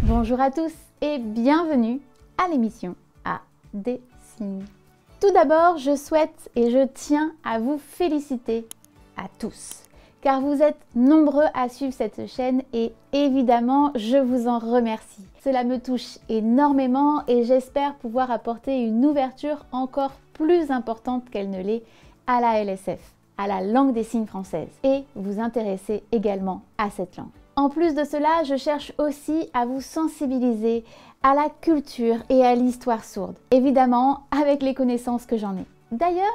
Bonjour à tous et bienvenue à l'émission A des signes. Tout d'abord, je souhaite et je tiens à vous féliciter à tous, car vous êtes nombreux à suivre cette chaîne et évidemment, je vous en remercie. Cela me touche énormément et j'espère pouvoir apporter une ouverture encore plus importante qu'elle ne l'est à la LSF, à la langue des signes française, et vous intéresser également à cette langue. En plus de cela, je cherche aussi à vous sensibiliser à la culture et à l'histoire sourde, évidemment avec les connaissances que j'en ai. D'ailleurs,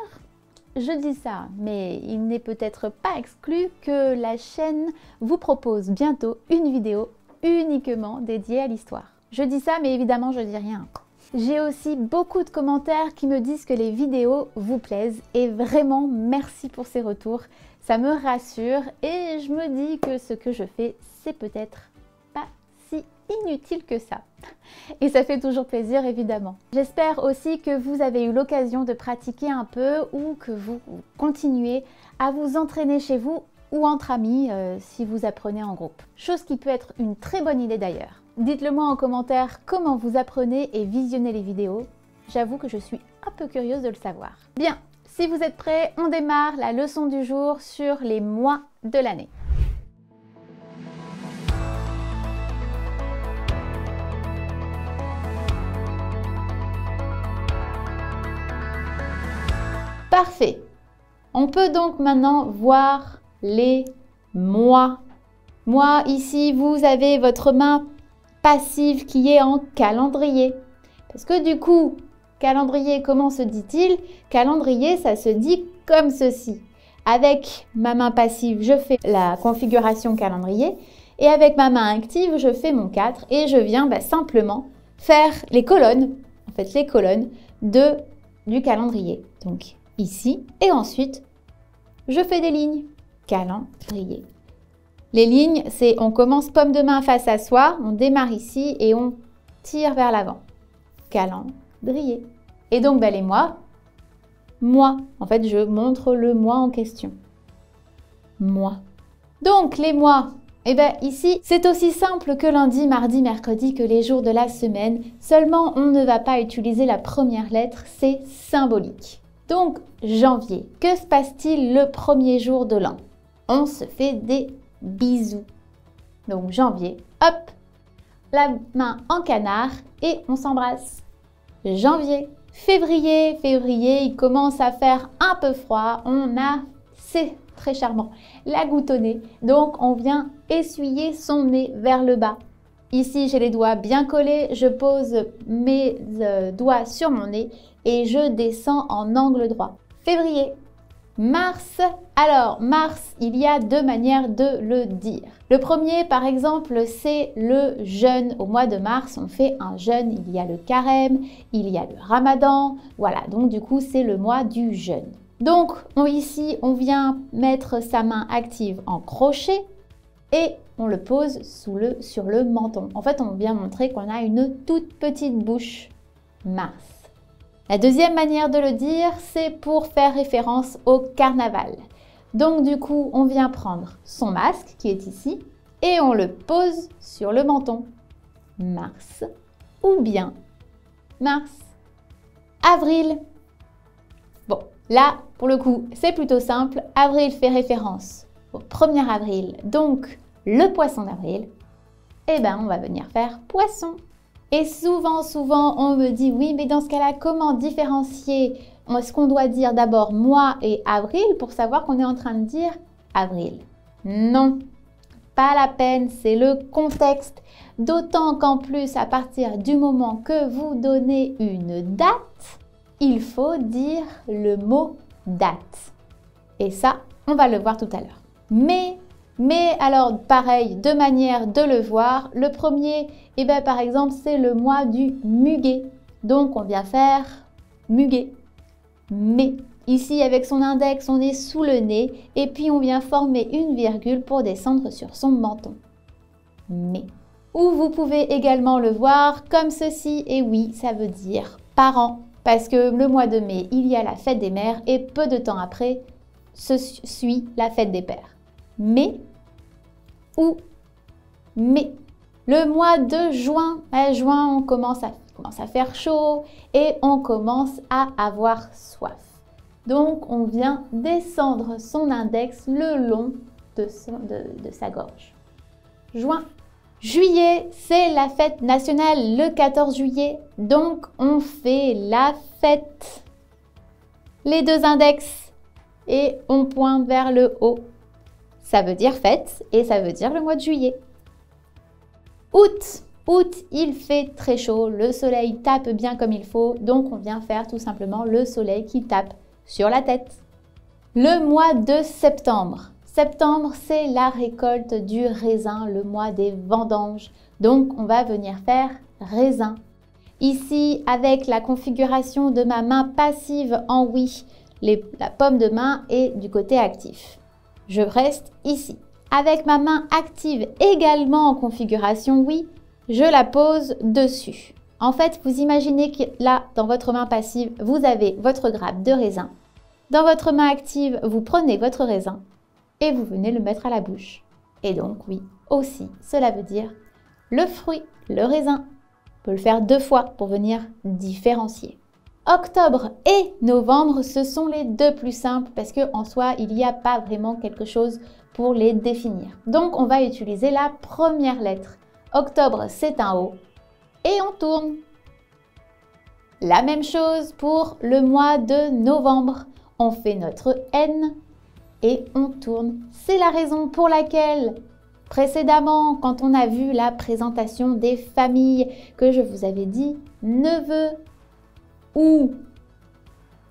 je dis ça, mais il n'est peut-être pas exclu que la chaîne vous propose bientôt une vidéo uniquement dédiée à l'histoire. Je dis ça, mais évidemment, je dis rien. J'ai aussi beaucoup de commentaires qui me disent que les vidéos vous plaisent et vraiment merci pour ces retours. Ça me rassure et je me dis que ce que je fais, c'est peut-être pas si inutile que ça. Et ça fait toujours plaisir évidemment. J'espère aussi que vous avez eu l'occasion de pratiquer un peu ou que vous continuez à vous entraîner chez vous ou entre amis si vous apprenez en groupe. Chose qui peut être une très bonne idée d'ailleurs. Dites-le moi en commentaire comment vous apprenez et visionnez les vidéos. J'avoue que je suis un peu curieuse de le savoir. Bien, si vous êtes prêts, on démarre la leçon du jour sur les mois de l'année. Parfait. On peut donc maintenant voir les mois. Moi, ici, vous avez votre main passive qui est en calendrier. Parce que du coup, calendrier, comment se dit-il? Calendrier, ça se dit comme ceci. Avec ma main passive, je fais la configuration calendrier. Et avec ma main active, je fais mon 4 et je viens simplement faire les colonnes, en fait les colonnes du calendrier. Donc ici et ensuite, je fais des lignes. Calendrier. Les lignes, c'est on commence paume de main face à soi, on démarre ici et on tire vers l'avant. Calendrier. Et donc les mois, en fait je montre le mois en question. Mois. Donc les mois, ici c'est aussi simple que lundi, mardi, mercredi, que les jours de la semaine, seulement on ne va pas utiliser la première lettre, c'est symbolique. Donc janvier, que se passe-t-il le premier jour de l'an? On se fait des bisous. Donc janvier, hop, la main en canard et on s'embrasse. Janvier, février, il commence à faire un peu froid, c'est très charmant, la goutte au nez, donc on vient essuyer son nez vers le bas. Ici, j'ai les doigts bien collés, je pose mes doigts sur mon nez et je descends en angle droit. Février. Mars, alors mars, il y a deux manières de le dire. Le premier, par exemple, c'est le jeûne. Au mois de mars, on fait un jeûne. Il y a le carême, il y a le ramadan. Voilà, donc du coup, c'est le mois du jeûne. Donc ici, on vient mettre sa main active en crochet et on le pose sur le menton. En fait, on vient montrer qu'on a une toute petite bouche. Mars. La deuxième manière de le dire, c'est pour faire référence au carnaval. Donc du coup, on vient prendre son masque qui est ici et on le pose sur le menton. Mars ou bien mars. Avril. Bon, là, pour le coup, c'est plutôt simple. Avril fait référence au 1er avril, donc le poisson d'avril. On va venir faire poisson. Et souvent, on me dit, oui, mais dans ce cas-là, comment différencier? Est-ce qu'on doit dire d'abord mois et avril pour savoir qu'on est en train de dire avril? Non, pas la peine, c'est le contexte. D'autant qu'en plus, à partir du moment que vous donnez une date, il faut dire le mot date. Et ça, on va le voir tout à l'heure. Mais alors, pareil, deux manières de le voir. Le premier, par exemple, c'est le mois du muguet. Donc, on vient faire muguet. Mais, ici, avec son index, on est sous le nez. Et puis, on vient former une virgule pour descendre sur son menton. Mais. Ou vous pouvez également le voir comme ceci. Et oui, ça veut dire parents. Parce que le mois de mai, il y a la fête des mères. Et peu de temps après, se suit la fête des pères. Mais ou mai. Le mois de juin, juin, on commence à faire chaud et on commence à avoir soif. Donc, on vient descendre son index le long de sa gorge. Juin. Juillet, c'est la fête nationale le 14 juillet. Donc, on fait la fête. Les deux index et on pointe vers le haut. Ça veut dire fête et ça veut dire le mois de juillet. Août. Août, il fait très chaud, le soleil tape bien comme il faut, donc on vient faire tout simplement le soleil qui tape sur la tête. Le mois de septembre. Septembre, c'est la récolte du raisin, le mois des vendanges. Donc, on va venir faire raisin. Ici, avec la configuration de ma main passive en oui, la paume de main est du côté actif. Je reste ici. Avec ma main active également en configuration oui, je la pose dessus. En fait, vous imaginez que là, dans votre main passive, vous avez votre grappe de raisin. Dans votre main active, vous prenez votre raisin et vous venez le mettre à la bouche. Et donc, oui, aussi, cela veut dire le fruit, le raisin. On peut le faire 2 fois pour venir différencier. Octobre et novembre, ce sont les 2 plus simples parce qu'en soi, il n'y a pas vraiment quelque chose pour les définir. Donc, on va utiliser la première lettre. Octobre, c'est un O et on tourne. La même chose pour le mois de novembre. On fait notre N et on tourne. C'est la raison pour laquelle, précédemment, quand on a vu la présentation des familles, que je vous avais dit neveu ou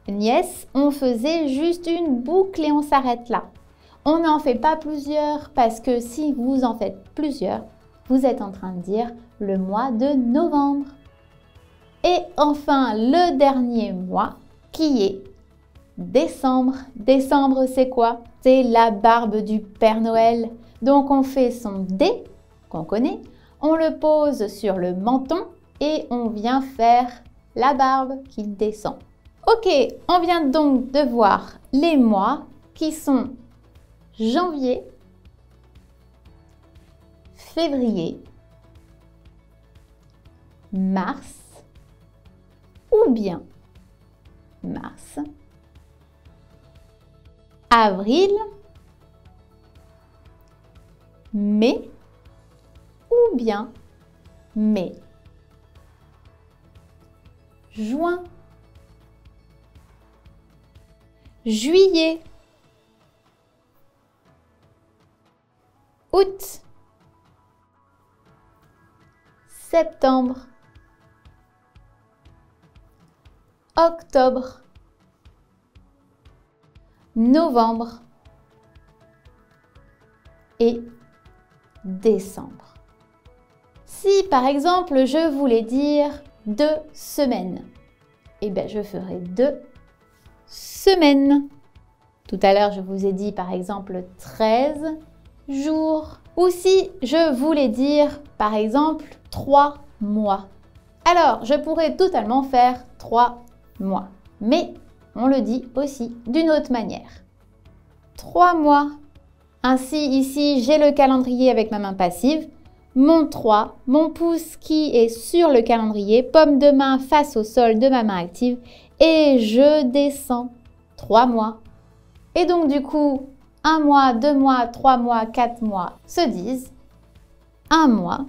nièce, on faisait juste une boucle et on s'arrête là. On n'en fait pas plusieurs parce que si vous en faites plusieurs, vous êtes en train de dire le mois de novembre. Et enfin, le dernier mois qui est décembre. Décembre, c'est quoi? C'est la barbe du Père Noël. Donc, on fait son D, qu'on connaît, on le pose sur le menton et on vient faire la barbe qui descend. Ok, on vient donc de voir les mois qui sont janvier, février, mars, ou bien mars, avril, mai, ou bien mai, juin, juillet, août, septembre, octobre, novembre et décembre. Si par exemple je voulais dire 2 semaines, eh bien je ferai 2 semaines. Tout à l'heure je vous ai dit par exemple 13 jours. Ou si je voulais dire par exemple 3 mois. Alors je pourrais totalement faire 3 mois. Mais on le dit aussi d'une autre manière. 3 mois. Ainsi, ici, j'ai le calendrier avec ma main passive. Mon 3, mon pouce qui est sur le calendrier, paume de main face au sol de ma main active. Et je descends 3 mois. Et donc, du coup, 1 mois, 2 mois, 3 mois, 4 mois se disent 1 mois,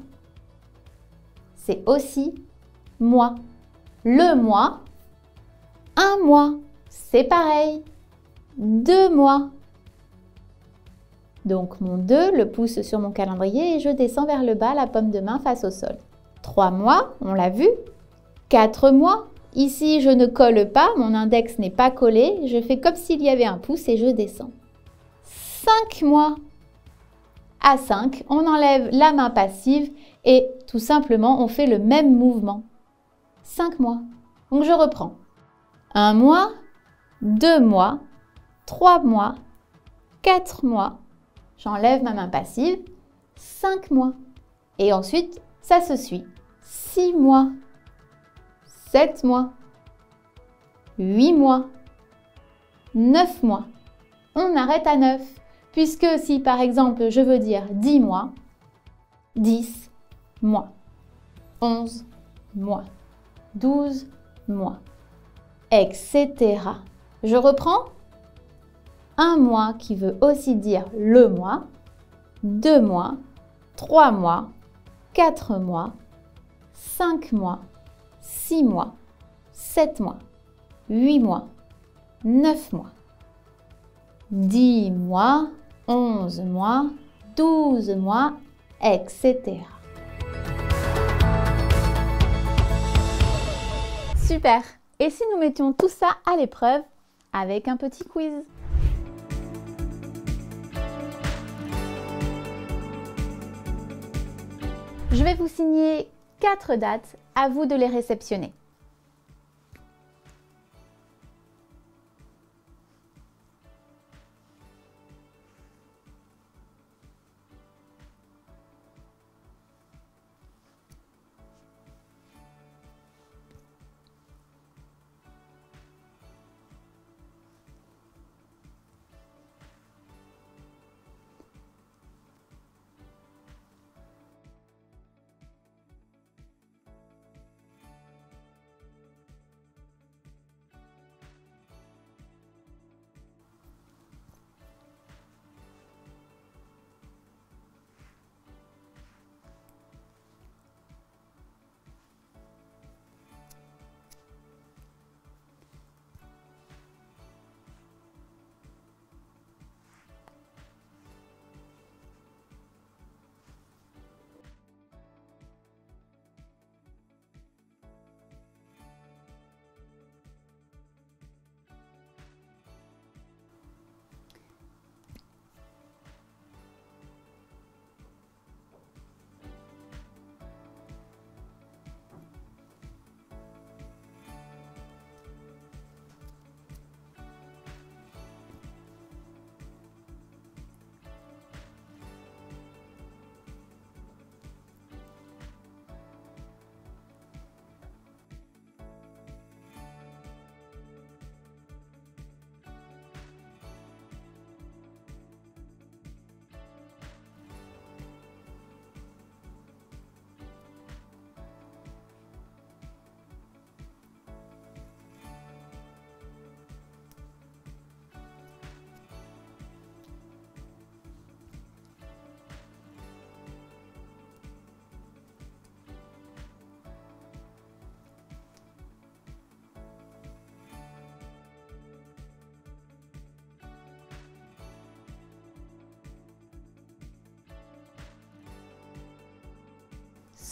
c'est aussi mois. Le mois, 1 mois. C'est pareil, 2 mois. Donc mon 2, le pouce sur mon calendrier et je descends vers le bas, la paume de main face au sol. 3 mois, on l'a vu. 4 mois, ici je ne colle pas, mon index n'est pas collé. Je fais comme s'il y avait un pouce et je descends. 5 mois. À 5, on enlève la main passive et tout simplement on fait le même mouvement. 5 mois. Donc je reprends. 1 mois, 2 mois, 3 mois, 4 mois, j'enlève ma main passive, 5 mois. Et ensuite, ça se suit. 6 mois, 7 mois, 8 mois, 9 mois. On arrête à 9. Puisque si par exemple je veux dire 10 mois, 10 mois, 11 mois, 12 mois, etc. Je reprends. Un mois qui veut aussi dire le mois, 2 mois, 3 mois, 4 mois, 5 mois, 6 mois, 7 mois, 8 mois, 9 mois, 10 mois, 11 mois, 12 mois, etc. Super! Et si nous mettions tout ça à l'épreuve avec un petit quiz? Je vais vous signer 4 dates, à vous de les réceptionner.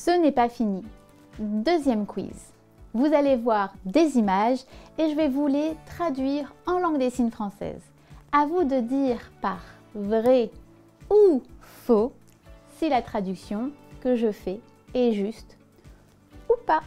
Ce n'est pas fini. Deuxième quiz. Vous allez voir des images et je vais vous les traduire en langue des signes française. À vous de dire par vrai ou faux si la traduction que je fais est juste ou pas.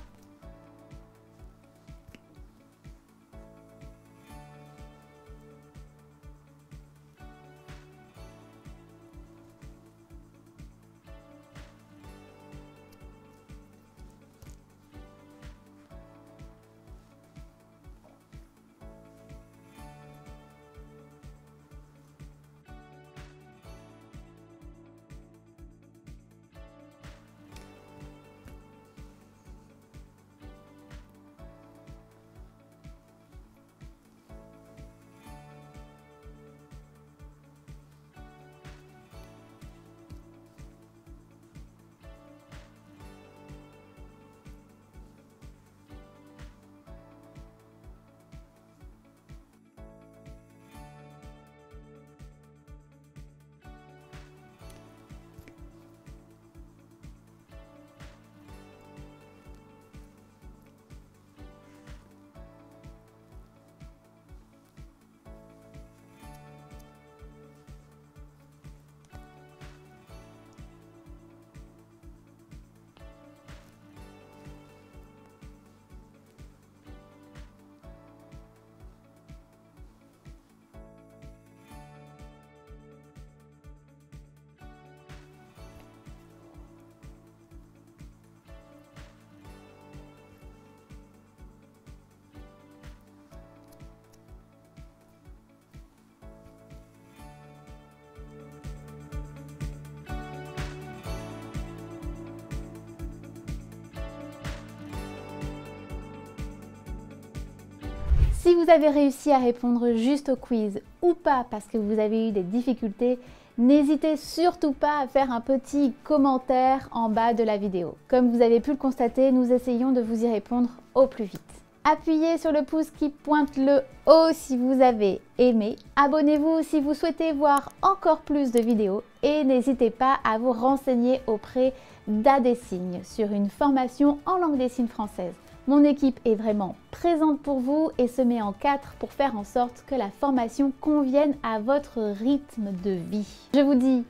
Si vous avez réussi à répondre juste au quiz ou pas parce que vous avez eu des difficultés, n'hésitez surtout pas à faire un petit commentaire en bas de la vidéo. Comme vous avez pu le constater, nous essayons de vous y répondre au plus vite. Appuyez sur le pouce qui pointe le haut si vous avez aimé. Abonnez-vous si vous souhaitez voir encore plus de vidéos et n'hésitez pas à vous renseigner auprès d'ADsignes sur une formation en langue des signes française. Mon équipe est vraiment présente pour vous et se met en 4 pour faire en sorte que la formation convienne à votre rythme de vie. Je vous dis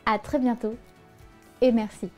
à très bientôt et merci.